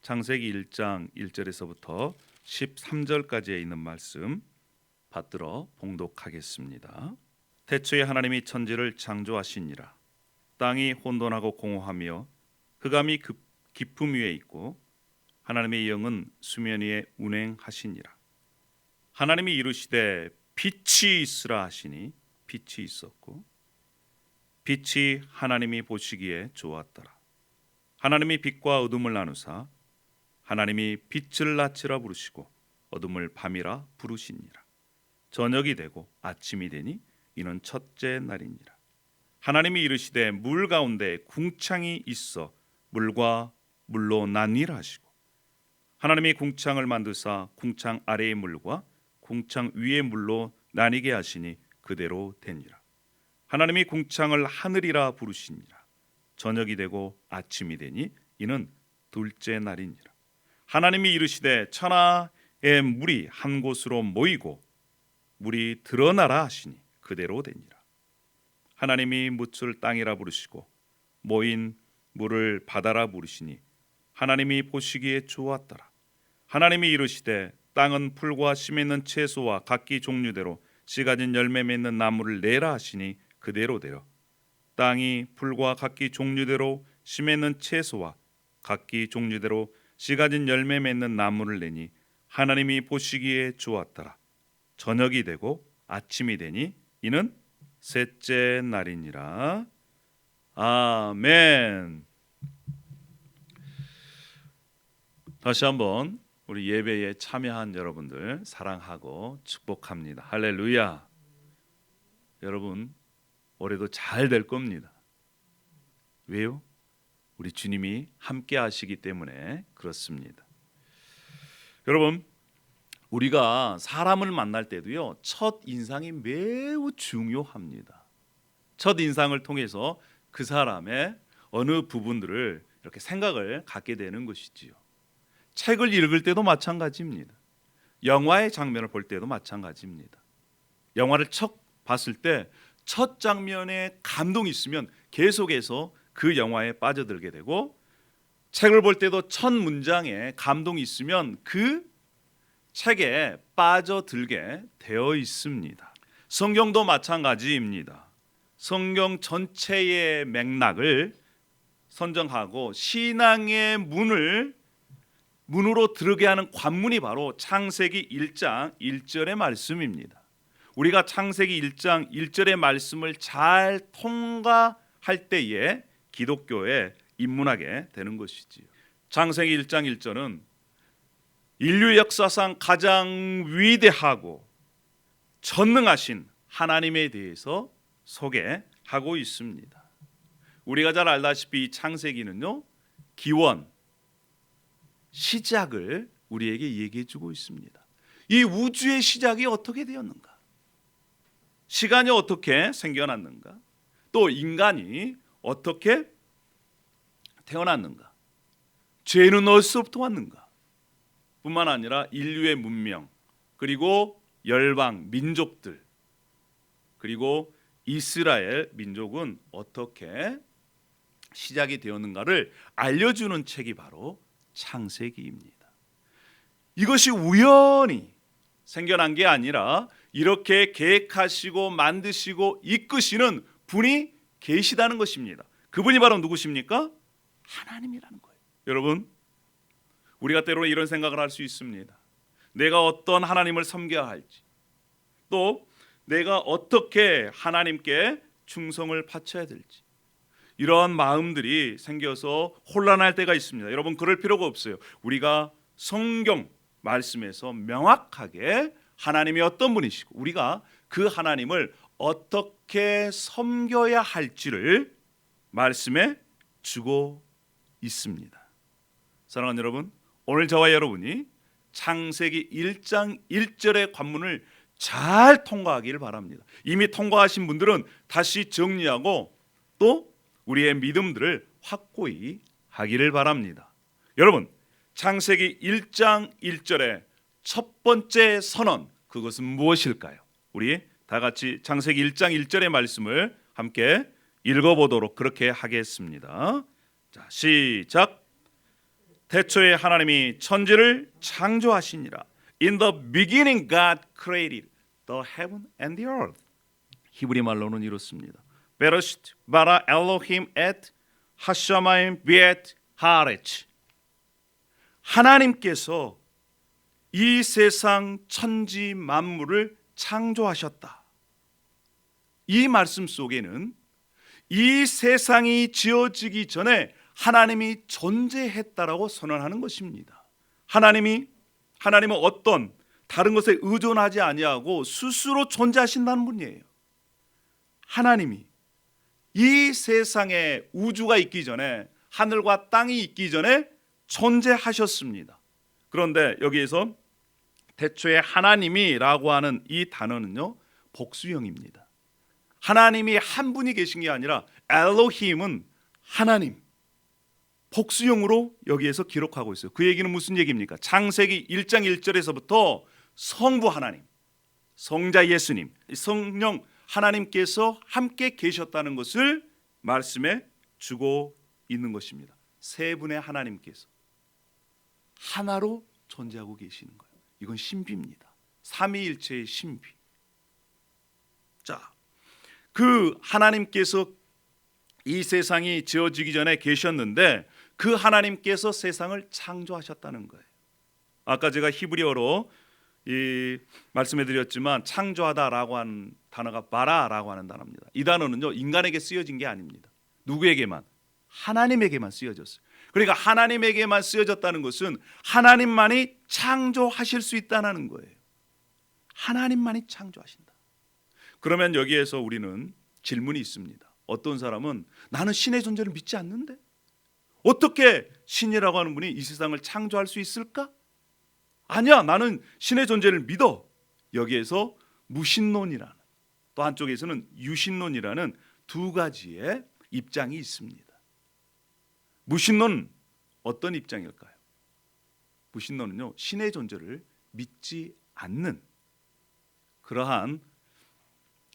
창세기 1장 1절에서부터 13절까지에 있는 말씀 받들어 봉독하겠습니다. 태초에 하나님이 천지를 창조하시니라. 땅이 혼돈하고 공허하며 흑암이 깊음 위에 있고 하나님의 영은 수면 위에 운행하시니라. 하나님이 이르시되 빛이 있으라 하시니 빛이 있었고 빛이 하나님이 보시기에 좋았더라. 하나님이 빛과 어둠을 나누사 하나님이 빛을 낮이라 부르시고 어둠을 밤이라 부르시니라. 저녁이 되고 아침이 되니 이는 첫째 날이니라. 하나님이 이르시되 물 가운데 궁창이 있어 물과 물로 나뉘라 하시고 하나님이 궁창을 만드사 궁창 아래의 물과 궁창 위의 물로 나뉘게 하시니 그대로 되니라. 하나님이 궁창을 하늘이라 부르시니라. 저녁이 되고 아침이 되니 이는 둘째 날이니라. 하나님이 이르시되 천하의 물이 한 곳으로 모이고 물이 드러나라 하시니 그대로 되니라. 하나님이 묻을 땅이라 부르시고 모인 물을 바다라 부르시니 하나님이 보시기에 좋았더라. 하나님이 이르시되 땅은 풀과 씨 맺는 채소와 각기 종류대로 씨 가진 열매 맺는 나무를 내라 하시니 그대로 되어 땅이 풀과 각기 종류대로 씨 맺는 채소와 각기 종류대로 씨 가진 열매 맺는 나무를 내니 하나님이 보시기에 좋았더라. 저녁이 되고 아침이 되니 이는 셋째 날이니라. 아멘. 다시 한번 우리 예배에 참여한 여러분들 사랑하고 축복합니다. 할렐루야. 여러분 올해도 잘 될 겁니다. 왜요? 우리 주님이 함께 하시기 때문에 그렇습니다. 여러분 우리가 사람을 만날 때도요 첫 인상이 매우 중요합니다. 첫 인상을 통해서 그 사람의 어느 부분들을 이렇게 생각을 갖게 되는 것이지요. 책을 읽을 때도 마찬가지입니다. 영화의 장면을 볼 때도 마찬가지입니다. 영화를 첫 봤을 때 첫 장면에 감동이 있으면 계속해서 그 영화에 빠져들게 되고 책을 볼 때도 첫 문장에 감동이 있으면 그 책에 빠져들게 되어 있습니다. 성경도 마찬가지입니다. 성경 전체의 맥락을 선정하고 신앙의 문으로 들어게 하는 관문이 바로 창세기 1장 1절의 말씀입니다. 우리가 창세기 1장 1절의 말씀을 잘 통과할 때에 기독교에 입문하게 되는 것이지요. 창세기 1장 1절은 인류 역사상 가장 위대하고 전능하신 하나님에 대해서 소개하고 있습니다. 우리가 잘 알다시피 창세기는요 기원, 시작을 우리에게 얘기해 주고 있습니다. 이 우주의 시작이 어떻게 되었는가? 시간이 어떻게 생겨났는가? 또 인간이 어떻게 태어났는가? 죄는 어디서부터 왔는가? 뿐만 아니라 인류의 문명, 그리고 열방, 민족들, 그리고 이스라엘 민족은 어떻게 시작이 되었는가를 알려주는 책이 바로 창세기입니다. 이것이 우연히 생겨난 게 아니라 이렇게 계획하시고 만드시고 이끄시는 분이 계시다는 것입니다. 그분이 바로 누구십니까? 하나님이라는 거예요. 여러분 우리가 때로는 이런 생각을 할 수 있습니다. 내가 어떤 하나님을 섬겨야 할지, 또 내가 어떻게 하나님께 충성을 바쳐야 될지, 이런 마음들이 생겨서 혼란할 때가 있습니다. 여러분 그럴 필요가 없어요. 우리가 성경 말씀에서 명확하게 하나님이 어떤 분이시고 우리가 그 하나님을 어떻게 섬겨야 할지를 말씀해 주고 있습니다. 사랑하는 여러분, 오늘 저와 여러분이 창세기 1장 1절의 관문을 잘 통과하기를 바랍니다. 이미 통과하신 분들은 다시 정리하고 또 우리의 믿음들을 확고히 하기를 바랍니다. 여러분 창세기 1장 1절의 첫 번째 선언, 그것은 무엇일까요? 우리 다 같이 창세기 1장 1절의 말씀을 함께 읽어보도록 그렇게 하겠습니다. 자, 시작. 태초에 하나님이 천지를 창조하시니라. In the beginning God created the heaven and the earth. 히브리 말로는 이렇습니다. 베라시트 바라 엘로힘 엣 하샤마임 비엣 하레치. 하나님께서 이 세상 천지 만물을 창조하셨다. 이 말씀 속에는 이 세상이 지어지기 전에 하나님이 존재했다라고 선언하는 것입니다. 하나님은 어떤 다른 것에 의존하지 아니하고 스스로 존재하신다는 분이에요. 하나님이 이 세상에 우주가 있기 전에, 하늘과 땅이 있기 전에 존재하셨습니다. 그런데 여기에서 태초에 하나님이라고 하는 이 단어는요, 복수형입니다. 하나님이 한 분이 계신 게 아니라 엘로힘은 하나님, 복수형으로 여기에서 기록하고 있어요. 그 얘기는 무슨 얘기입니까? 창세기 1장 1절에서부터 성부 하나님, 성자 예수님, 성령 하나님께서 함께 계셨다는 것을 말씀해 주고 있는 것입니다. 세 분의 하나님께서 하나로 존재하고 계시는 거예요. 이건 신비입니다. 삼위일체의 신비. 자, 그 하나님께서 이 세상이 지어지기 전에 계셨는데 그 하나님께서 세상을 창조하셨다는 거예요. 아까 제가 히브리어로 말씀해 드렸지만 창조하다라고 하는 단어가 바라라고 하는 단어입니다. 이 단어는요, 인간에게 쓰여진 게 아닙니다. 누구에게만? 하나님에게만 쓰여졌어요. 그러니까 하나님에게만 쓰여졌다는 것은 하나님만이 창조하실 수 있다는 거예요. 하나님만이 창조하신다. 그러면 여기에서 우리는 질문이 있습니다. 어떤 사람은 나는 신의 존재를 믿지 않는데 어떻게 신이라고 하는 분이 이 세상을 창조할 수 있을까? 아니야, 나는 신의 존재를 믿어. 여기에서 무신론이라는, 또 한쪽에서는 유신론이라는 두 가지의 입장이 있습니다. 무신론은 어떤 입장일까요? 무신론은요, 신의 존재를 믿지 않는 그러한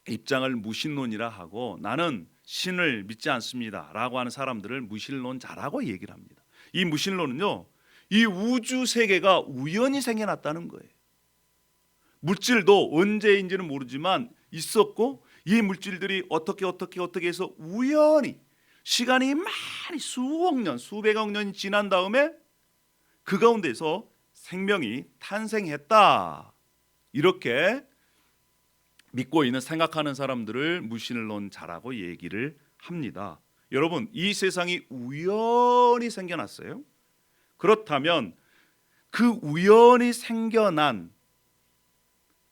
입장을 무신론이라 하고, 나는 신을 믿지 않습니다 라고 하는 사람들을 무신론자라고 얘기를 합니다. 이 무신론은요, 이 우주 세계가 우연히 생겨났다는 거예요. 물질도 언제인지는 모르지만 있었고, 이 물질들이 어떻게 해서 우연히 시간이 많이 수억 년, 수백억 년이 지난 다음에 그 가운데서 생명이 탄생했다. 이렇게 믿고 있는, 생각하는 사람들을 무신론자라고 얘기를 합니다. 여러분, 이 세상이 우연히 생겨났어요. 그렇다면 그 우연히 생겨난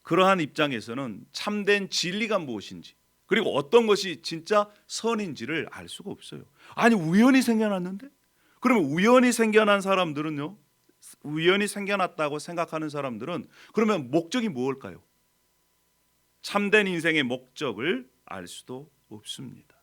그러한 입장에서는 참된 진리가 무엇인지, 그리고 어떤 것이 진짜 선인지를 알 수가 없어요. 아니, 우연히 생겨났는데? 그러면 우연히 생겨난 사람들은요, 우연히 생겨났다고 생각하는 사람들은 그러면 목적이 무엇일까요? 참된 인생의 목적을 알 수도 없습니다.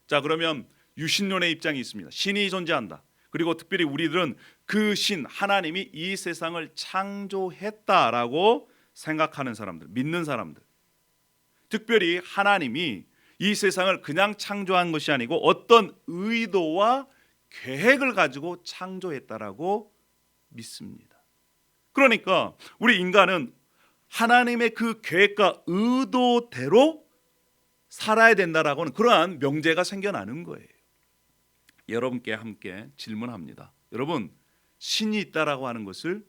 자, 그러면 유신론의 입장이 있습니다. 신이 존재한다. 그리고 특별히 우리들은 그 신 하나님이 이 세상을 창조했다라고 생각하는 사람들, 믿는 사람들, 특별히 하나님이 이 세상을 그냥 창조한 것이 아니고 어떤 의도와 계획을 가지고 창조했다라고 믿습니다. 그러니까 우리 인간은 하나님의 그 계획과 의도대로 살아야 된다라고는 그러한 명제가 생겨나는 거예요. 여러분께 함께 질문합니다. 여러분, 신이 있다라고 하는 것을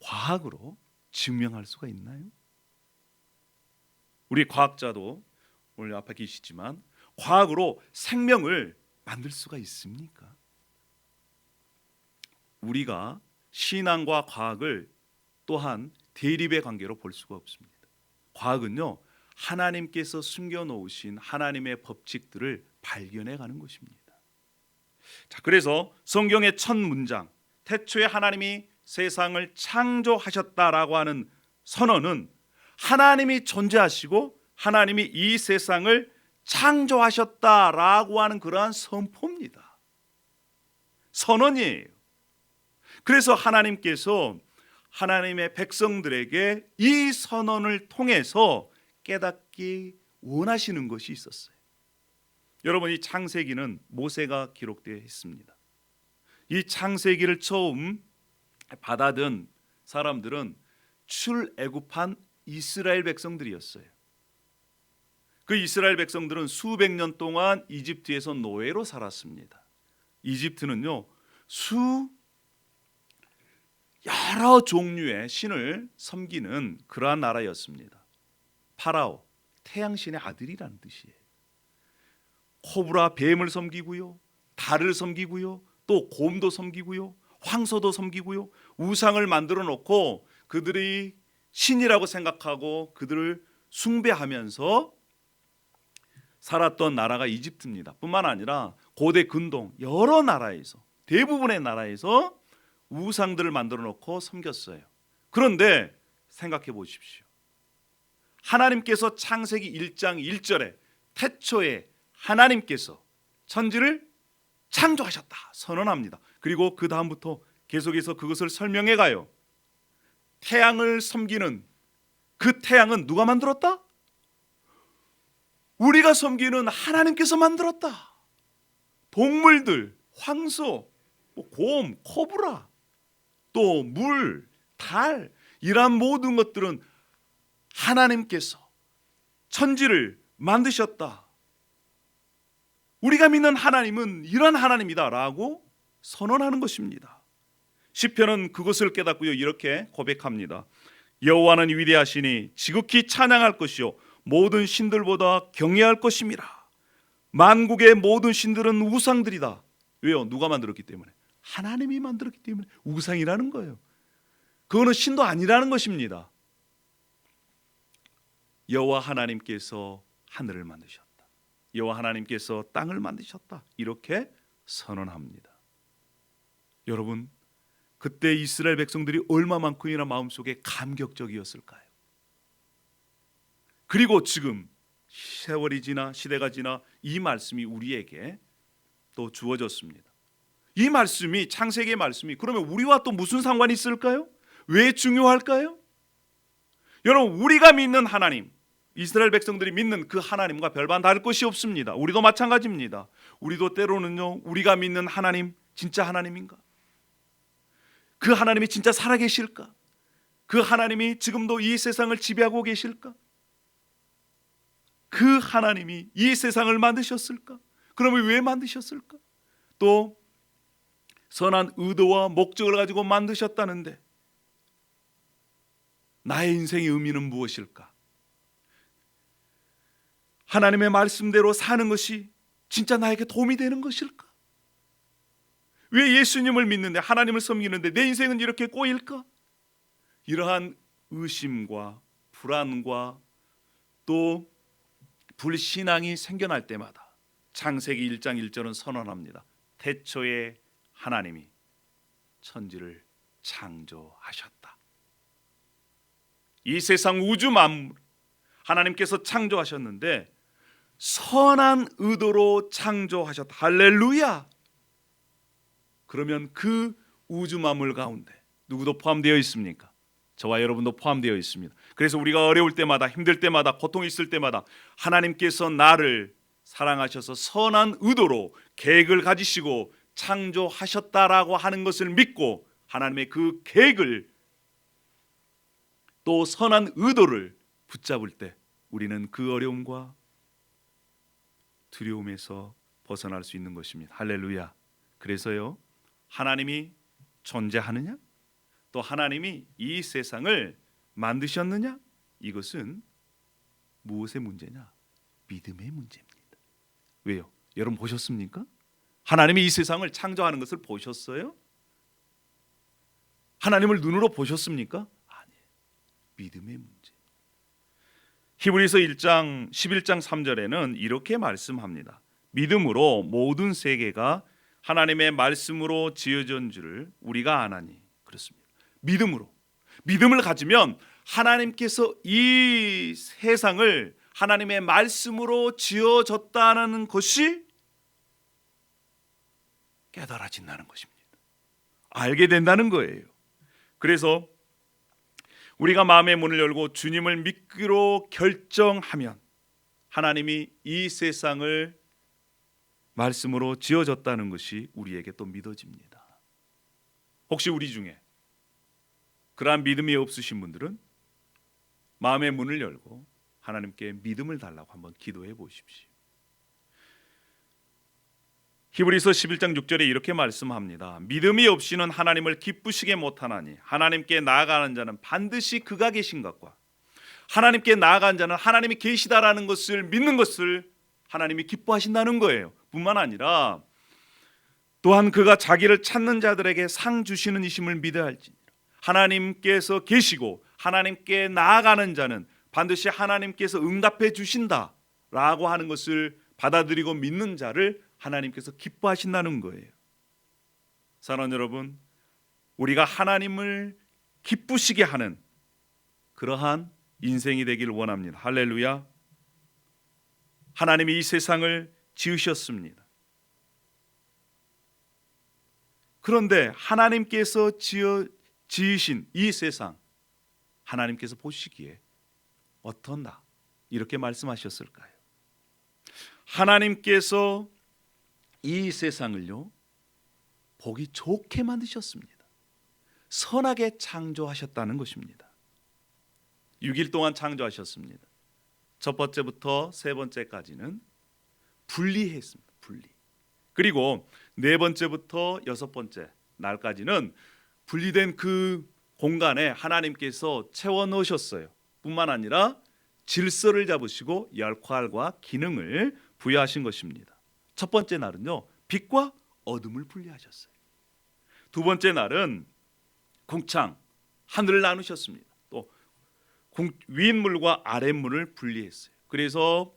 과학으로 증명할 수가 있나요? 우리 과학자도 오늘 앞에 계시지만 과학으로 생명을 만들 수가 있습니까? 우리가 신앙과 과학을 또한 대립의 관계로 볼 수가 없습니다. 과학은요, 하나님께서 숨겨놓으신 하나님의 법칙들을 발견해 가는 것입니다. 자, 그래서 성경의 첫 문장, 태초에 하나님이 세상을 창조하셨다라고 하는 선언은 하나님이 존재하시고 하나님이 이 세상을 창조하셨다라고 하는 그러한 선포입니다. 선언이에요. 그래서 하나님께서 하나님의 백성들에게 이 선언을 통해서 깨닫기 원하시는 것이 있었어요. 여러분, 이 창세기는 모세가 기록되어 있습니다. 이 창세기를 처음 받아든 사람들은 출애굽한 이스라엘 백성들이었어요. 그 이스라엘 백성들은 수백 년 동안 이집트에서 노예로 살았습니다. 이집트는요, 여러 종류의 신을 섬기는 그러한 나라였습니다. 파라오, 태양신의 아들이라는 뜻이에요. 코브라, 뱀을 섬기고요, 달을 섬기고요, 또 곰도 섬기고요, 황소도 섬기고요, 우상을 만들어 놓고 그들이 신이라고 생각하고 그들을 숭배하면서 살았던 나라가 이집트입니다. 뿐만 아니라 고대 근동 여러 나라에서, 대부분의 나라에서 우상들을 만들어 놓고 섬겼어요. 그런데 생각해 보십시오. 하나님께서 창세기 1장 1절에 태초에 하나님께서 천지를 창조하셨다 선언합니다. 그리고 그 다음부터 계속해서 그것을 설명해 가요. 태양을 섬기는 그 태양은 누가 만들었다? 우리가 섬기는 하나님께서 만들었다. 동물들, 황소, 곰, 코브라, 또 물, 달, 이러한 모든 것들은 하나님께서 천지를 만드셨다. 우리가 믿는 하나님은 이런 하나님이다라고 선언하는 것입니다. 시편은 그것을 깨닫고요, 이렇게 고백합니다. 여호와는 위대하시니 지극히 찬양할 것이요 모든 신들보다 경외할 것임이라. 만국의 모든 신들은 우상들이다. 왜요? 누가 만들었기 때문에? 하나님이 만들었기 때문에 우상이라는 거예요. 그거는 신도 아니라는 것입니다. 여호와 하나님께서 하늘을 만드셨다. 여호와 하나님께서 땅을 만드셨다. 이렇게 선언합니다. 여러분, 그때 이스라엘 백성들이 얼마만큼이나 마음속에 감격적이었을까요? 그리고 지금 세월이 지나 시대가 지나 이 말씀이 우리에게 또 주어졌습니다. 이 말씀이, 창세기의 말씀이 그러면 우리와 또 무슨 상관이 있을까요? 왜 중요할까요? 여러분, 우리가 믿는 하나님, 이스라엘 백성들이 믿는 그 하나님과 별반 다를 것이 없습니다. 우리도 마찬가지입니다. 우리도 때로는요, 우리가 믿는 하나님 진짜 하나님인가? 그 하나님이 진짜 살아계실까? 그 하나님이 지금도 이 세상을 지배하고 계실까? 그 하나님이 이 세상을 만드셨을까? 그러면 왜 만드셨을까? 또 선한 의도와 목적을 가지고 만드셨다는데 나의 인생의 의미는 무엇일까? 하나님의 말씀대로 사는 것이 진짜 나에게 도움이 되는 것일까? 왜 예수님을 믿는데, 하나님을 섬기는데 내 인생은 이렇게 꼬일까? 이러한 의심과 불안과 또 불신앙이 생겨날 때마다 창세기 1장 1절은 선언합니다. 태초에 하나님이 천지를 창조하셨다. 이 세상 우주 만물 하나님께서 창조하셨는데 선한 의도로 창조하셨다. 할렐루야. 그러면 그 우주 만물 가운데 누구도 포함되어 있습니까? 저와 여러분도 포함되어 있습니다. 그래서 우리가 어려울 때마다, 힘들 때마다, 고통이 있을 때마다 하나님께서 나를 사랑하셔서 선한 의도로 계획을 가지시고 창조하셨다라고 하는 것을 믿고 하나님의 그 계획을 또 선한 의도를 붙잡을 때 우리는 그 어려움과 두려움에서 벗어날 수 있는 것입니다. 할렐루야. 그래서요, 하나님이 존재하느냐? 또 하나님이 이 세상을 만드셨느냐? 이것은 무엇의 문제냐? 믿음의 문제입니다. 왜요? 여러분 보셨습니까? 하나님이 이 세상을 창조하는 것을 보셨어요? 하나님을 눈으로 보셨습니까? 아니에요. 믿음의 문제. 히브리서 1장 11장 3절에는 이렇게 말씀합니다. 믿음으로 모든 세계가 하나님의 말씀으로 지어진 줄을 우리가 아나니. 그렇습니다. 믿음으로, 믿음을 가지면 하나님께서 이 세상을 하나님의 말씀으로 지어졌다는 것이 깨달아진다는 것입니다. 알게 된다는 거예요. 그래서 우리가 마음의 문을 열고 주님을 믿기로 결정하면 하나님이 이 세상을 말씀으로 지어졌다는 것이 우리에게 또 믿어집니다. 혹시 우리 중에 그러한 믿음이 없으신 분들은 마음의 문을 열고 하나님께 믿음을 달라고 한번 기도해 보십시오. 히브리서 11장 6절에 이렇게 말씀합니다. 믿음이 없이는 하나님을 기쁘시게 못하나니 하나님께 나아가는 자는 반드시 그가 계신 것과 하나님께 나아가는 자는 하나님이 계시다라는 것을 믿는 것을 하나님이 기뻐하신다는 거예요. 뿐만 아니라 또한 그가 자기를 찾는 자들에게 상 주시는 이심을 믿어야 할지니라. 하나님께서 계시고 하나님께 나아가는 자는 반드시 하나님께서 응답해 주신다라고 하는 것을 받아들이고 믿는 자를 하나님께서 기뻐하신다는 거예요. 사랑하는 여러분, 우리가 하나님을 기쁘시게 하는 그러한 인생이 되길 원합니다. 할렐루야. 하나님이 이 세상을 지으셨습니다. 그런데 하나님께서 지으신 이 세상, 하나님께서 보시기에 어떤다 이렇게 말씀하셨을까요? 하나님께서 이 세상을요 보기 좋게 만드셨습니다. 선하게 창조하셨다는 것입니다. 6일 동안 창조하셨습니다. 첫 번째부터 세 번째까지는 분리했습니다. 분리. 그리고 네 번째부터 여섯 번째 날까지는 분리된 그 공간에 하나님께서 채워 넣으셨어요. 뿐만 아니라 질서를 잡으시고 역할과 기능을 부여하신 것입니다. 첫 번째 날은요 빛과 어둠을 분리하셨어요. 두 번째 날은 궁창 하늘을 나누셨습니다. 또 위인물과 아랫물을 분리했어요. 그래서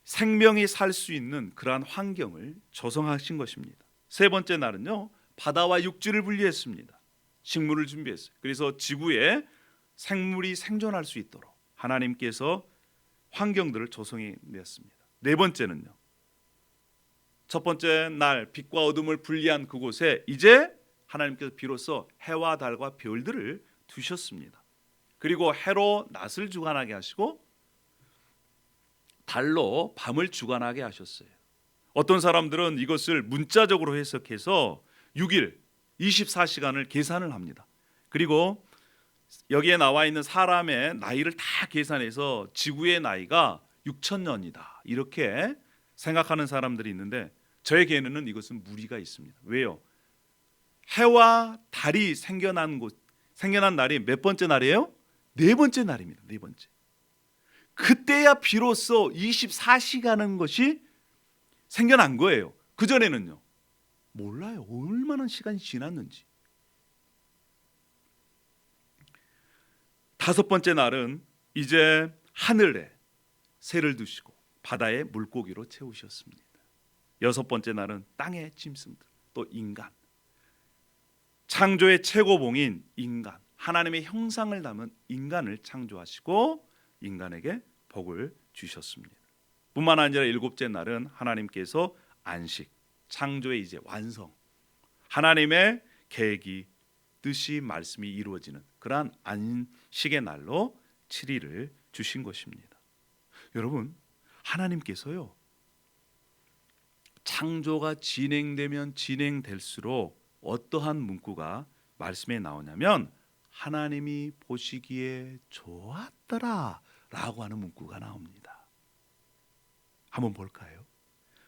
생명이 살 수 있는 그러한 환경을 조성하신 것입니다. 세 번째 날은요 바다와 육지를 분리했습니다. 식물을 준비했어요. 그래서 지구에 생물이 생존할 수 있도록 하나님께서 환경들을 조성해 냈습니다. 네 번째는요 첫 번째 날 빛과 어둠을 분리한 그곳에 이제 하나님께서 비로소 해와 달과 별들을 두셨습니다. 그리고 해로 낮을 주관하게 하시고 달로 밤을 주관하게 하셨어요. 어떤 사람들은 이것을 문자적으로 해석해서 6일 24시간을 계산을 합니다. 그리고 여기에 나와 있는 사람의 나이를 다 계산해서 지구의 나이가 6,000년이다 이렇게 생각하는 사람들이 있는데 저에게는 이것은 무리가 있습니다. 왜요? 해와 달이 생겨난 날이 몇 번째 날이에요? 네 번째 날입니다. 네 번째. 그때야 비로소 24시간은 것이 생겨난 거예요. 그전에는요 몰라요. 얼마나 시간이 지났는지. 다섯 번째 날은 이제 하늘에 새를 두시고 바다에 물고기로 채우셨습니다. 여섯 번째 날은 땅의 짐승들, 또 인간, 창조의 최고봉인 인간, 하나님의 형상을 담은 인간을 창조하시고 인간에게 복을 주셨습니다. 뿐만 아니라 일곱째 날은 하나님께서 안식, 창조의 이제 완성, 하나님의 계획이 뜻이 말씀이 이루어지는 그러한 안식의 날로 7일을 주신 것입니다. 여러분, 하나님께서요 창조가 진행되면 진행될수록 어떠한 문구가 말씀에 나오냐면 하나님이 보시기에 좋았더라 라고 하는 문구가 나옵니다. 한번 볼까요?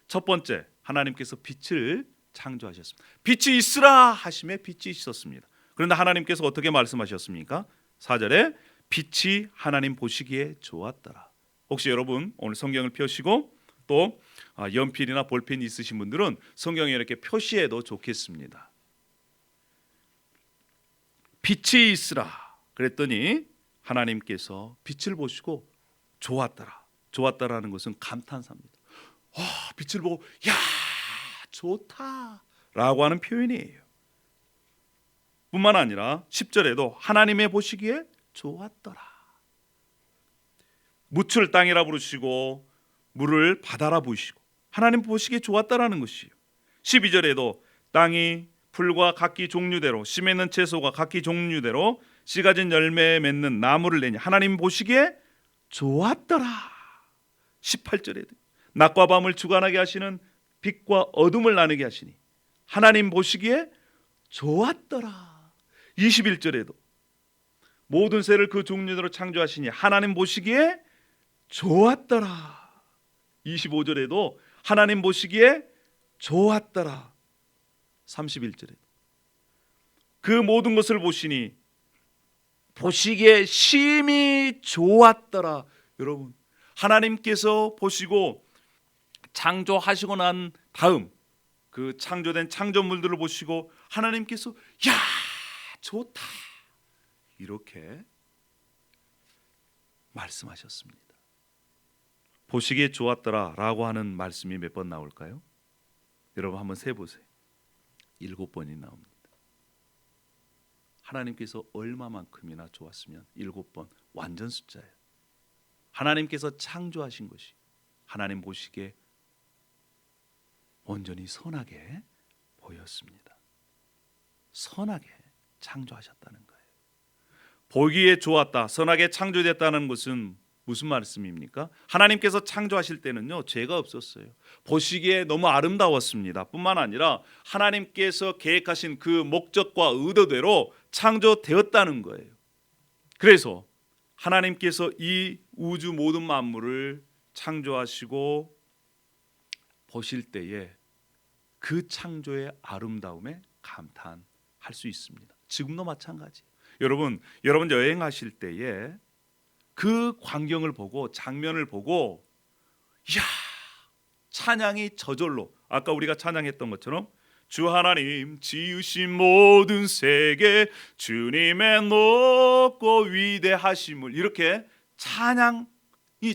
첫 번째, 하나님께서 빛을 창조하셨습니다. 빛이 있으라 하심에 빛이 있었습니다. 그런데 하나님께서 어떻게 말씀하셨습니까? 4절에 빛이 하나님 보시기에 좋았더라. 혹시 여러분 오늘 성경을 펴시고 또 연필이나 볼펜이 있으신 분들은 성경에 이렇게 표시해도 좋겠습니다. 빛이 있으라 그랬더니 하나님께서 빛을 보시고 좋았더라. 좋았다라는 것은 감탄사입니다. 빛을 보고 야 좋다라고 하는 표현이에요. 뿐만 아니라 10절에도 하나님의 보시기에 좋았더라. 묻을 땅이라 부르시고 물을 바다라 부르시고 하나님 보시기에 좋았다라는 것이에요. 12절에도 땅이 풀과 각기 종류대로 씨 맺는 채소가 각기 종류대로 씨 가진 열매 맺는 나무를 내니 하나님 보시기에 좋았더라. 18절에도 낮과 밤을 주관하게 하시는 빛과 어둠을 나누게 하시니 하나님 보시기에 좋았더라. 21절에도 모든 새를 그 종류대로 창조하시니 하나님 보시기에 좋았더라. 25절에도 하나님 보시기에 좋았더라. 31절에도 그 모든 것을 보시니 보시기에 심히 좋았더라. 여러분, 하나님께서 보시고 창조하시고 난 다음 그 창조된 창조물들을 보시고 하나님께서 야, 좋다, 이렇게 말씀하셨습니다. 보시기에 좋았더라 라고 하는 말씀이 몇 번 나올까요? 여러분 한번 세보세요. 7번이 나옵니다. 하나님께서 얼마만큼이나 좋았으면 7번, 완전 숫자예요. 하나님께서 창조하신 것이 하나님 보시기에 온전히 선하게 보였습니다. 선하게 창조하셨다는 거예요. 보기에 좋았다, 선하게 창조됐다는 것은 무슨 말씀입니까? 하나님께서 창조하실 때는요, 죄가 없었어요. 보시기에 너무 아름다웠습니다. 뿐만 아니라 하나님께서 계획하신 그 목적과 의도대로 창조되었다는 거예요. 그래서 하나님께서 이 우주 모든 만물을 창조하시고 보실 때에 그 창조의 아름다움에 감탄할 수 있습니다. 지금도 마찬가지예요. 여러분 여행하실 때에 그 광경을 보고 장면을 보고 이야, 찬양이 저절로, 아까 우리가 찬양했던 것처럼 주 하나님 지으신 모든 세계 주님의 높고 위대하심을, 이렇게 찬양이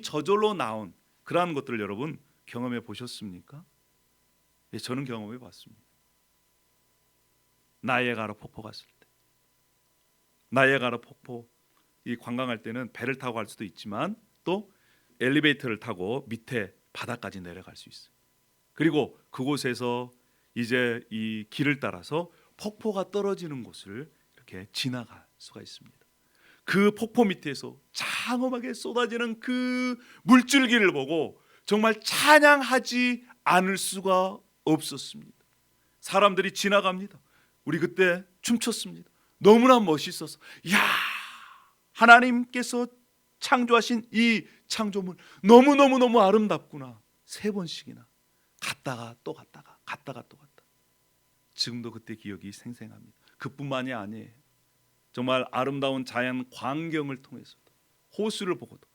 저절로 나온 그러한 것들을 여러분 경험해 보셨습니까? 예, 저는 경험해 봤습니다. 나이아가라 폭포 갔을 때, 나이아가라 폭포 이 관광할 때는 배를 타고 갈 수도 있지만 또 엘리베이터를 타고 밑에 바다까지 내려갈 수 있어요. 그리고 그곳에서 이제 이 길을 따라서 폭포가 떨어지는 곳을 이렇게 지나갈 수가 있습니다. 그 폭포 밑에서 장엄하게 쏟아지는 그 물줄기를 보고 정말 찬양하지 않을 수가 없었습니다. 사람들이 지나갑니다. 우리 그때 춤췄습니다. 너무나 멋있어서, 야, 하나님께서 창조하신 이 창조물 너무너무 아름답구나. 3번씩이나 갔다가 또 갔다가 또 갔다. 지금도 그때 기억이 생생합니다. 그뿐만이 아니에요. 정말 아름다운 자연 광경을 통해서도, 호수를 보고도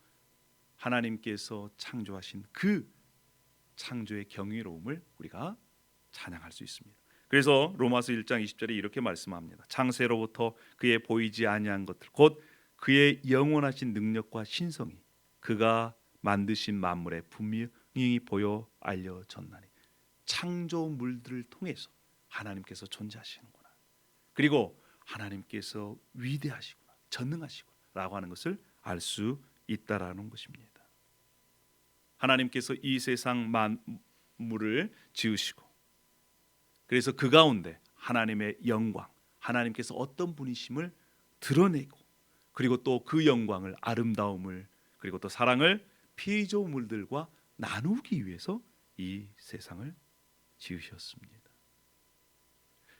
하나님께서 창조하신 그 창조의 경이로움을 우리가 찬양할 수 있습니다. 그래서 로마서 1장 20절에 이렇게 말씀합니다. 창세로부터 그의 보이지 아니한 것들 곧 그의 영원하신 능력과 신성이 그가 만드신 만물에 분명히 보여 알려졌나니. 창조물들을 통해서 하나님께서 존재하시는구나, 그리고 하나님께서 위대하시구나, 전능하시구나 라고 하는 것을 알 수 있다라는 것입니다. 하나님께서 이 세상 만물을 지으시고, 그래서 그 가운데 하나님의 영광, 하나님께서 어떤 분이심을 드러내고, 그리고 또 그 영광을, 아름다움을, 그리고 또 사랑을 피조물들과 나누기 위해서 이 세상을 지으셨습니다.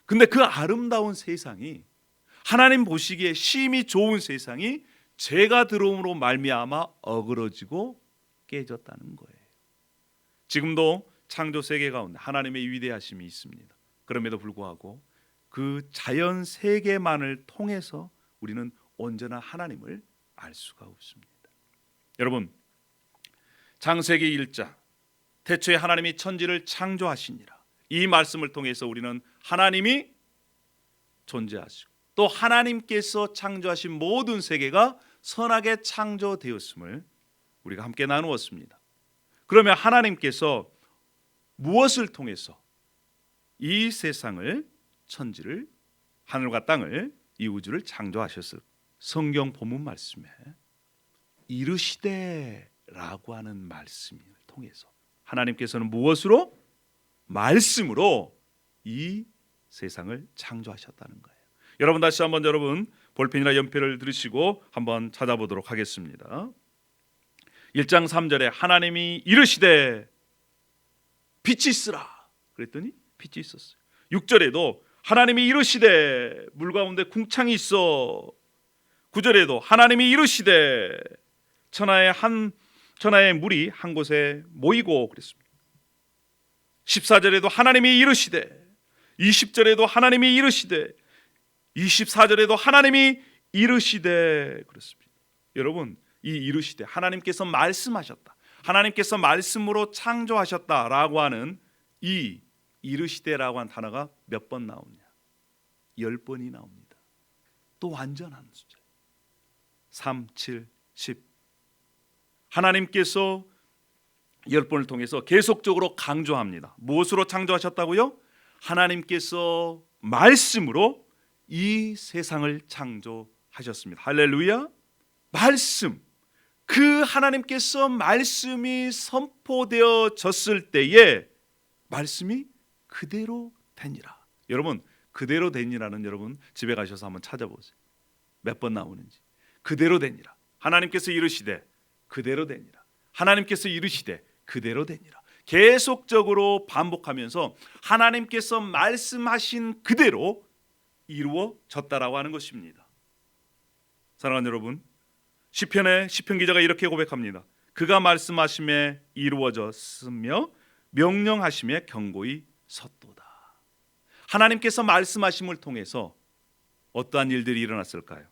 근데 그 아름다운 세상이, 하나님 보시기에 심히 좋은 세상이 죄가 들어옴으로 말미암아 어그러지고 깨졌다는 거예요. 지금도 창조 세계 가운데 하나님의 위대하심이 있습니다. 그럼에도 불구하고 그 자연 세계만을 통해서 우리는 언제나 하나님을 알 수가 없습니다. 여러분, 창세기 1장 태초에 하나님이 천지를 창조하시니라, 이 말씀을 통해서 우리는 하나님이 존재하시고 또 하나님께서 창조하신 모든 세계가 선하게 창조되었음을 우리가 함께 나누었습니다. 그러면 하나님께서 무엇을 통해서 이 세상을, 천지를, 하늘과 땅을, 이 우주를 창조하셨을까? 성경 본문 말씀에 이르시되라고 하는 말씀을 통해서 하나님께서는 무엇으로? 말씀으로 이 세상을 창조하셨다는 거예요. 여러분 다시 한번 여러분 볼펜이나 연필을 들으시고 한번 찾아보도록 하겠습니다. 1장 3절에 하나님이 이르시되 빛이 있으라 그랬더니 빛이 있었어요. 6절에도 하나님이 이르시되 물 가운데 궁창이 있어. 9절에도 하나님이 이르시되 천하의 물이 한 곳에 모이고 그랬습니다. 14절에도 하나님이 이르시되, 20절에도 하나님이 이르시되, 24절에도 하나님이 이르시되 그랬습니다. 여러분, 이 이르시되, 하나님께서 말씀하셨다, 하나님께서 말씀으로 창조하셨다라고 하는 이 이르시되라고 한 단어가 몇 번 나오냐? 10번이 나옵니다. 또 완전한 숫자 3, 7, 10. 하나님께서 10번을 통해서 계속적으로 강조합니다. 무엇으로 창조하셨다고요? 하나님께서 말씀으로 이 세상을 창조하셨습니다. 할렐루야. 말씀, 그 하나님께서 말씀이 선포되어졌을 때에 말씀이 그대로 되니라. 여러분, 그대로 되니라는 여러분 집에 가셔서 한번 찾아보세요. 몇 번 나오는지. 그대로 되니라. 하나님께서 이르시되 그대로 되니라. 하나님께서 이르시되 그대로 되니라. 계속적으로 반복하면서 하나님께서 말씀하신 그대로 이루어졌다라고 하는 것입니다. 사랑하는 여러분, 시편 기자가 이렇게 고백합니다. 그가 말씀하심에 이루어졌으며 명령하심에 견고히 섰도다. 하나님께서 말씀하심을 통해서 어떠한 일들이 일어났을까요?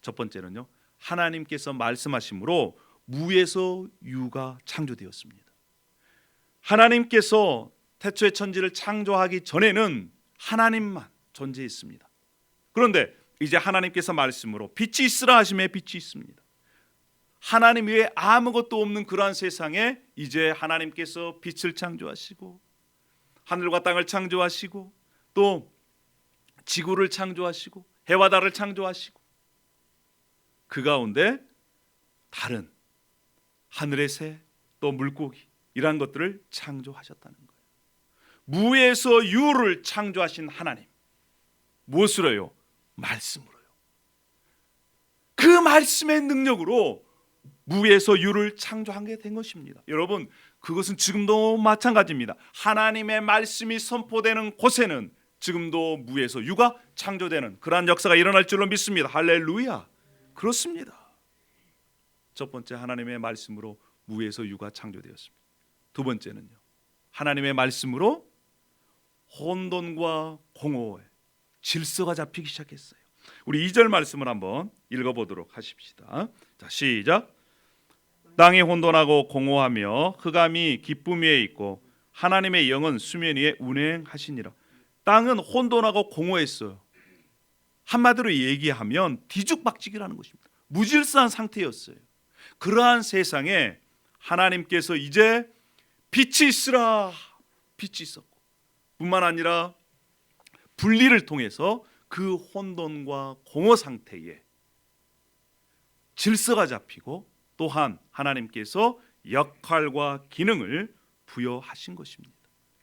첫 번째는요, 하나님께서 말씀하심으로 무에서 유가 창조되었습니다. 하나님께서 태초의 천지를 창조하기 전에는 하나님만 존재했습니다. 그런데 이제 하나님께서 말씀으로 빛이 있으라 하심에 빛이 있습니다. 하나님 외에 아무것도 없는 그러한 세상에 이제 하나님께서 빛을 창조하시고 하늘과 땅을 창조하시고 또 지구를 창조하시고 해와 달을 창조하시고 그 가운데 다른 하늘의 새 또 물고기 이러한 것들을 창조하셨다는 거예요. 무에서 유를 창조하신 하나님, 무엇으로요? 말씀으로요. 그 말씀의 능력으로 무에서 유를 창조하게 된 것입니다. 여러분, 그것은 지금도 마찬가지입니다. 하나님의 말씀이 선포되는 곳에는 지금도 무에서 유가 창조되는 그러한 역사가 일어날 줄로 믿습니다. 할렐루야. 그렇습니다. 첫 번째, 하나님의 말씀으로 무에서 유가 창조되었습니다. 두 번째는요, 하나님의 말씀으로 혼돈과 공허의 질서가 잡히기 시작했어요. 우리 2절 말씀을 한번 읽어보도록 하십시다. 자, 시작. 땅이 혼돈하고 공허하며 흑암이 기쁨 위에 있고 하나님의 영은 수면 위에 운행하시니라. 땅은 혼돈하고 공허했어요. 한마디로 얘기하면 뒤죽박죽이라는 것입니다. 무질서한 상태였어요. 그러한 세상에 하나님께서 이제 빛이 있으라, 빛이 있었고 뿐만 아니라 분리를 통해서 그 혼돈과 공허 상태에 질서가 잡히고 또한 하나님께서 역할과 기능을 부여하신 것입니다.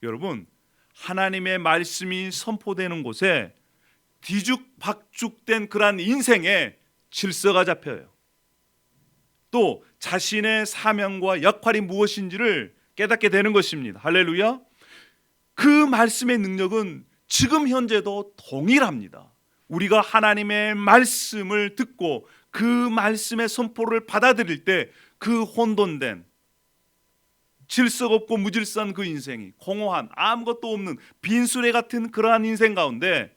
여러분, 하나님의 말씀이 선포되는 곳에 뒤죽박죽된 그러한 인생에 질서가 잡혀요. 또 자신의 사명과 역할이 무엇인지를 깨닫게 되는 것입니다. 할렐루야. 그 말씀의 능력은 지금 현재도 동일합니다. 우리가 하나님의 말씀을 듣고 그 말씀의 선포를 받아들일 때 그 혼돈된 질서가 없고 무질서한 그 인생이 공허한 아무것도 없는 빈수레 같은 그러한 인생 가운데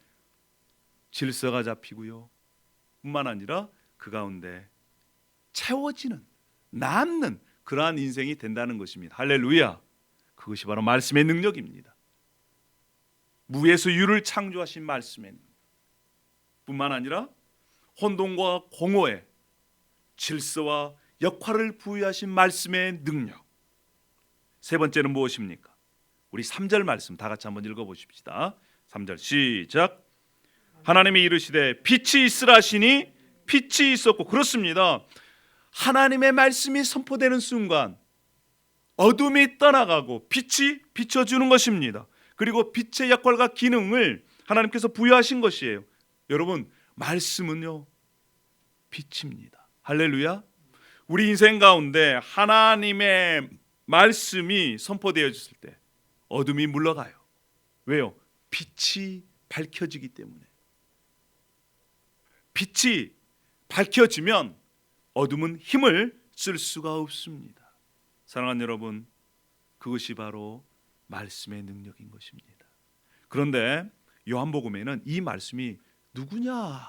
질서가 잡히고요, 뿐만 아니라 그 가운데 채워지는, 남는 그러한 인생이 된다는 것입니다. 할렐루야. 그것이 바로 말씀의 능력입니다. 무에서 유를 창조하신 말씀의 능력 뿐만 아니라 혼돈과 공허의 질서와 역할을 부여하신 말씀의 능력. 세 번째는 무엇입니까? 우리 3절 말씀 다 같이 한번 읽어보십시다. 3절 시작. 하나님이 이르시되 빛이 있으라 하시니 빛이 있었고. 그렇습니다. 하나님의 말씀이 선포되는 순간 어둠이 떠나가고 빛이 비춰주는 것입니다. 그리고 빛의 역할과 기능을 하나님께서 부여하신 것이에요. 여러분, 말씀은요, 빛입니다. 할렐루야. 우리 인생 가운데 하나님의 말씀이 선포되어졌을 때 어둠이 물러가요. 왜요? 빛이 밝혀지기 때문에. 빛이 밝혀지면 어둠은 힘을 쓸 수가 없습니다. 사랑하는 여러분, 그것이 바로 말씀의 능력인 것입니다. 그런데 요한복음에는 이 말씀이 누구냐?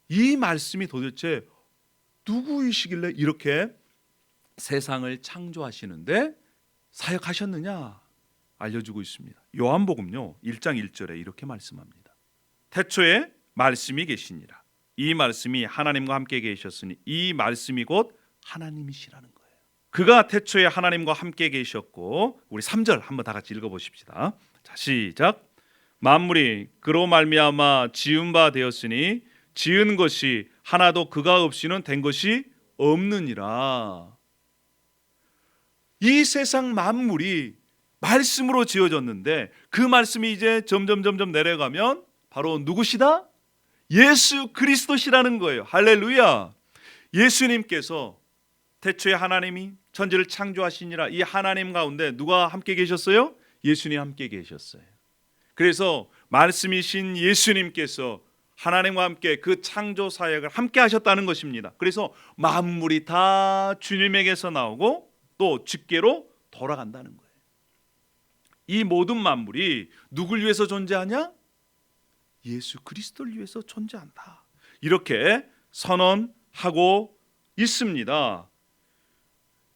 이 말씀이 도대체 누구이시길래 이렇게 세상을 창조하시는데 사역하셨느냐 알려주고 있습니다. 요한복음요 1장 1절에 이렇게 말씀합니다. 태초에 말씀이 계시니라. 이 말씀이 하나님과 함께 계셨으니 이 말씀이 곧 하나님이시라는 거예요. 그가 태초에 하나님과 함께 계셨고, 우리 3절 한번 다 같이 읽어보십시다. 자, 시작. 만물이 그로 말미암아 지은 바 되었으니 지은 것이 하나도 그가 없이는 된 것이 없느니라. 이 세상 만물이 말씀으로 지어졌는데 그 말씀이 이제 점점 내려가면 바로 누구시다? 예수 그리스도시라는 거예요. 할렐루야. 예수님께서 태초에 하나님이 천지를 창조하시니라. 이 하나님 가운데 누가 함께 계셨어요? 예수님 함께 계셨어요. 그래서 말씀이신 예수님께서 하나님과 함께 그 창조 사역을 함께 하셨다는 것입니다. 그래서 만물이 다 주님에게서 나오고 또 주께로 돌아간다는 거예요. 이 모든 만물이 누굴 위해서 존재하냐? 예수 그리스도를 위해서 존재한다. 이렇게 선언하고 있습니다.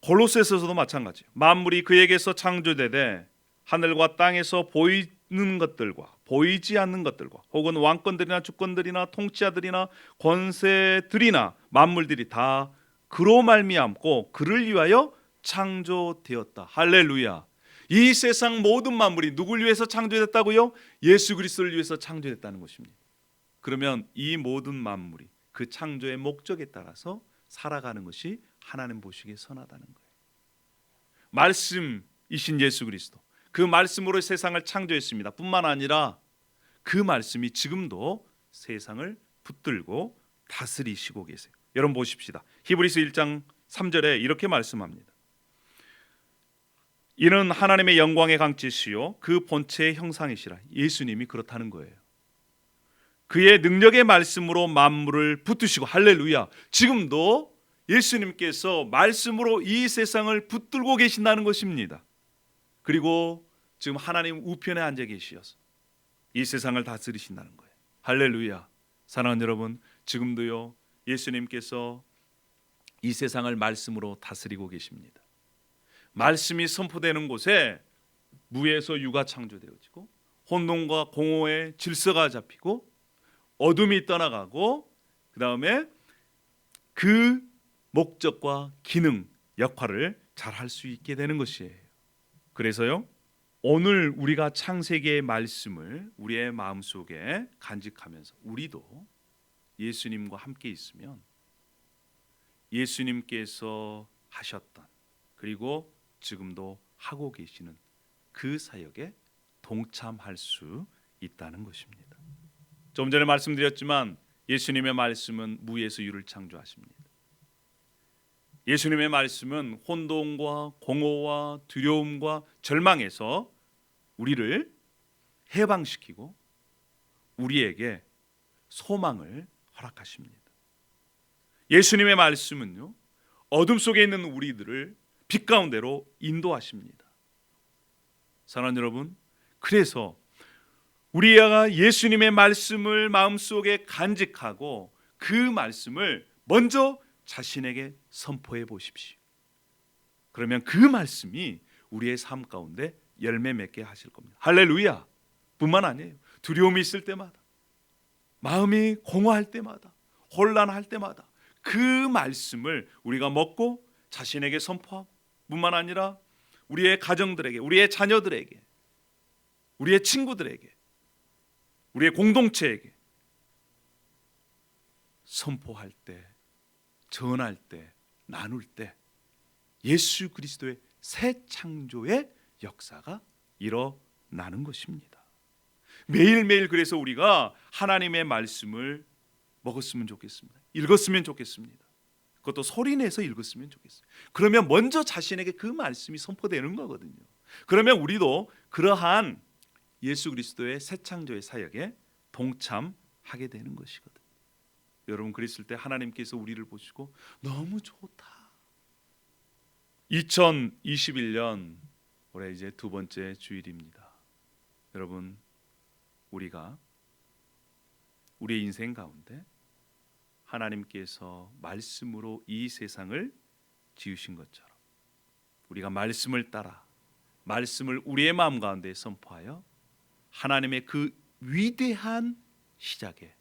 골로새서도 마찬가지예요. 만물이 그에게서 창조되되 하늘과 땅에서 보이는 것들과 보이지 않는 것들과 혹은 왕권들이나 주권들이나 통치자들이나 권세들이나 만물들이 다 그로 말미암고 그를 위하여 창조되었다. 할렐루야. 이 세상 모든 만물이 누굴 위해서 창조됐다고요? 예수 그리스도를 위해서 창조됐다는 것입니다. 그러면 이 모든 만물이 그 창조의 목적에 따라서 살아가는 것이 하나님 보시기에 선하다는 거예요. 말씀이신 예수 그리스도, 그 말씀으로 세상을 창조했습니다. 뿐만 아니라 그 말씀이 지금도 세상을 붙들고 다스리시고 계세요. 여러분 보십시다. 히브리서 1장 3절에 이렇게 말씀합니다. 이는 하나님의 영광의 강짓이요 그 본체의 형상이시라. 예수님이 그렇다는 거예요. 그의 능력의 말씀으로 만물을 붙드시고, 할렐루야. 지금도 예수님께서 말씀으로 이 세상을 붙들고 계신다는 것입니다. 그리고 지금 하나님 우편에 앉아 계시어서 이 세상을 다스리신다는 거예요. 할렐루야. 사랑하는 여러분, 지금도요 예수님께서 이 세상을 말씀으로 다스리고 계십니다. 말씀이 선포되는 곳에 무에서 유가 창조되어지고 혼돈과 공허의 질서가 잡히고 어둠이 떠나가고 그 다음에 그 목적과 기능, 역할을 잘 할 수 있게 되는 것이에요. 그래서요 오늘 우리가 창세기의 말씀을 우리의 마음속에 간직하면서 우리도 예수님과 함께 있으면 예수님께서 하셨던 그리고 지금도 하고 계시는 그 사역에 동참할 수 있다는 것입니다. 좀 전에 말씀드렸지만 예수님의 말씀은 무에서 유를 창조하십니다. 예수님의 말씀은 혼돈과 공허와 두려움과 절망에서 우리를 해방시키고 우리에게 소망을 허락하십니다. 예수님의 말씀은요 어둠 속에 있는 우리들을 빛 가운데로 인도하십니다. 사랑하는 여러분, 그래서 우리가 예수님의 말씀을 마음속에 간직하고 그 말씀을 먼저 자신에게 선포해 보십시오. 그러면 그 말씀이 우리의 삶 가운데 열매 맺게 하실 겁니다. 할렐루야. 뿐만 아니에요. 두려움이 있을 때마다, 마음이 공허할 때마다, 혼란할 때마다 그 말씀을 우리가 먹고 자신에게 선포하고 뿐만 아니라 우리의 가정들에게, 우리의 자녀들에게, 우리의 친구들에게, 우리의 공동체에게 선포할 때, 전할 때, 나눌 때 예수 그리스도의 새 창조의 역사가 일어나는 것입니다. 매일매일 그래서 우리가 하나님의 말씀을 먹었으면 좋겠습니다. 읽었으면 좋겠습니다. 그것도 소리내서 읽었으면 좋겠어요. 그러면 먼저 자신에게 그 말씀이 선포되는 거거든요. 그러면 우리도 그러한 예수 그리스도의 새 창조의 사역에 동참하게 되는 것이거든. 여러분, 그랬을 때 하나님께서 우리를 보시고 너무 좋다. 2021년 올해 이제 두 번째 주일입니다. 여러분, 우리가 우리의 인생 가운데 하나님께서 말씀으로 이 세상을 지으신 것처럼 우리가 말씀을 따라 말씀을 우리의 마음 가운데 선포하여 하나님의 그 위대한 시작에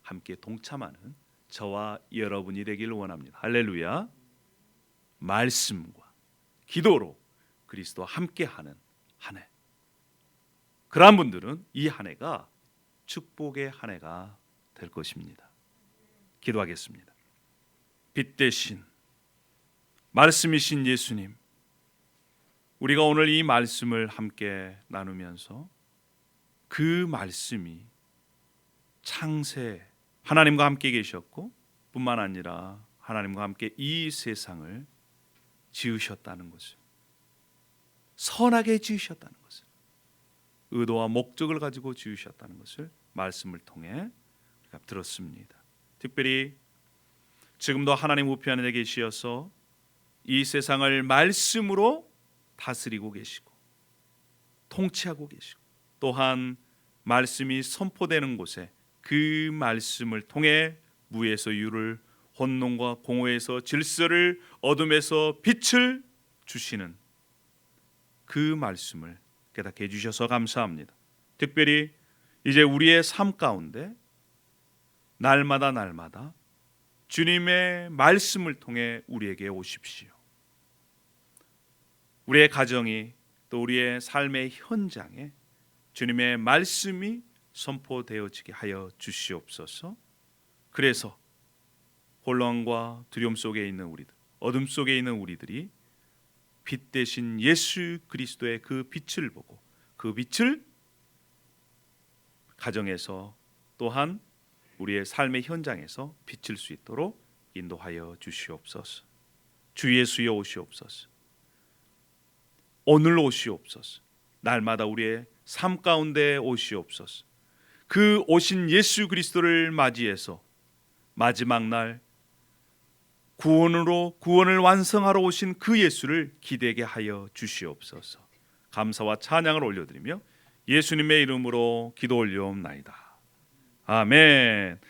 함께 동참하는 저와 여러분이 되기를 원합니다. 할렐루야. 말씀과 기도로 그리스도와 함께하는 한 해. 그러한 분들은 이 한 해가 축복의 한 해가 될 것입니다. 기도하겠습니다. 빛 대신 말씀이신 예수님, 우리가 오늘 이 말씀을 함께 나누면서 그 말씀이 창세 하나님과 함께 계셨고 뿐만 아니라 하나님과 함께 이 세상을 지으셨다는 것을, 선하게 지으셨다는 것을, 의도와 목적을 가지고 지으셨다는 것을 말씀을 통해 우리가 들었습니다. 특별히 지금도 하나님 우편 안에 계시어서 이 세상을 말씀으로 다스리고 계시고 통치하고 계시고, 또한 말씀이 선포되는 곳에 그 말씀을 통해 무에서 유를, 혼돈과 공허에서 질서를, 어둠에서 빛을 주시는 그 말씀을 깨닫게 해주셔서 감사합니다. 특별히 이제 우리의 삶 가운데 날마다 주님의 말씀을 통해 우리에게 오십시오. 우리의 가정이, 또 우리의 삶의 현장에 주님의 말씀이 선포되어지게 하여 주시옵소서. 그래서 혼란과 두려움 속에 있는 우리들, 어둠 속에 있는 우리들이 빛 대신 예수 그리스도의 그 빛을 보고 그 빛을 가정에서, 또한 우리의 삶의 현장에서 비칠 수 있도록 인도하여 주시옵소서. 주 예수여 오시옵소서. 오늘 오시옵소서. 날마다 우리의 삶 가운데 오시옵소서. 그 오신 예수 그리스도를 맞이해서 마지막 날 구원을 완성하러 오신 그 예수를 기대게 하여 주시옵소서. 감사와 찬양을 올려드리며 예수님의 이름으로 기도 올려옵나이다. 아멘.